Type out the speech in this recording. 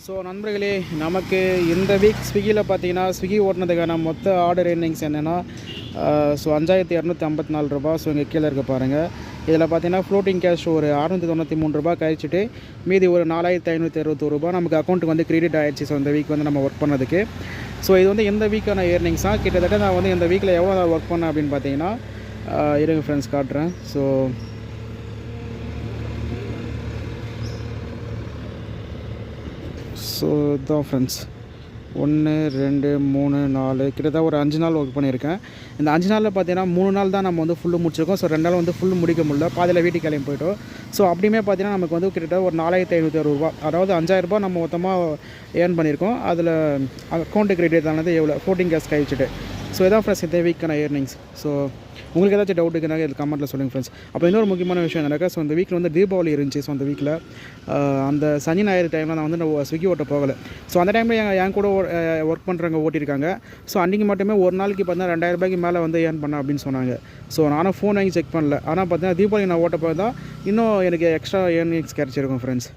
So நண்பர்களே, நமக்கு இந்த வீக் ஸ்விக்கியில் பார்த்தீங்கன்னா, ஸ்விக்கி ஓட்டுனதுக்கான மொத்த ஆர்டர் எர்னிங்ஸ் என்னென்னா, ஸோ ரூ. 5254. ஸோ இங்கே கீழே இருக்க பாருங்கள். இதில் பார்த்தீங்கன்னா ஃப்ளோட்டிங் கேஷ் ஒரு ரூ. 693 கழிச்சிட்டு மீதி ஒரு ரூ. 4561 நமக்கு அக்கௌண்ட்டுக்கு வந்து கிரெடிட் ஆகிடுச்சு. ஸோ இந்த வீக் வந்து நம்ம ஒர்க் பண்ணதுக்கு. ஸோ இது வந்து இந்த வீக்கான ஏர்னிங்ஸாக கிட்டத்தட்ட நான் வந்து இந்த வீக்கில் எவ்வளோ நாள் ஒர்க் பண்ணேன் அப்படின்னு பார்த்தீங்கன்னா, இருங்க ஃப்ரெண்ட்ஸ் காட்டுறேன். ஸோ இதுதான் ஃப்ரெண்ட்ஸ், 1 2 3 4 கிட்டத்தட்ட ஒரு 5 நாள் ஒர்க் பண்ணியிருக்கேன். இந்த 5 நாளில் பார்த்தீங்கன்னா 3 நாள் தான் நம்ம வந்து ஃபுல்லு முடிச்சிருக்கோம். ஸோ 2 நாள் வந்து ஃபுல்லு முடிக்க முடியல, பாதியில் வீட்டுக்கு கிளம்பி போய்ட்டோம். ஸோ அப்படியுமே பார்த்தீங்கன்னா நமக்கு வந்து கிட்டத்தட்ட ஒரு ரூ. 4560, அதாவது ரூ. 5000 நம்ம மொத்தமாக ஏர்ன் பண்ணியிருக்கோம். அதில் அக்கௌண்ட்டு கிரெடிட் ஆனது எவ்வளோ, ஃப்ளோட்டிங் கேஷ் கழிச்சிட்டு. ஸோ இதான் ஃப்ரெண்ட்ஸ் இந்த வீக்கான ஏர்னிங்ஸ். ஸோ உங்களுக்கு ஏதாச்சும் டவுட் இருக்குனாக்க இது கமெண்ட்டில் சொல்லுங்கள் ஃப்ரெண்ட்ஸ். அப்போ இன்னொரு முக்கியமான விஷயம் என்னக்கா, ஸோ இந்த வீக்கில் வந்து தீபாவளி இருந்துச்சு. ஸோ அந்த வீக்கில் அந்த சனி ஞாயிறு டைமில் நான் வந்து ஸ்விக்கி ஓட்ட போகலை. ஸோ அந்த டைமில் என் கூட ஒர்க் பண்ணுறவங்க ஓட்டியிருக்காங்க. ஸோ அன்றைக்கி மட்டுமே ஒரு நாளைக்கு பார்த்தீங்கன்னா ரூ. 2000 மேலே வந்து ஏர்ன் பண்ணேன் அப்படின்னு சொன்னாங்க. ஸோ நானும் ஃபோன் வாங்கி செக் பண்ணல. ஆனால் பார்த்தீங்கன்னா தீபாவளி நான் ஓட்ட போய் தான் இன்னும் எனக்கு எக்ஸ்ட்ரா ஏர்னிங்ஸ் கிடச்சிருக்கும் ஃப்ரெண்ட்ஸ்.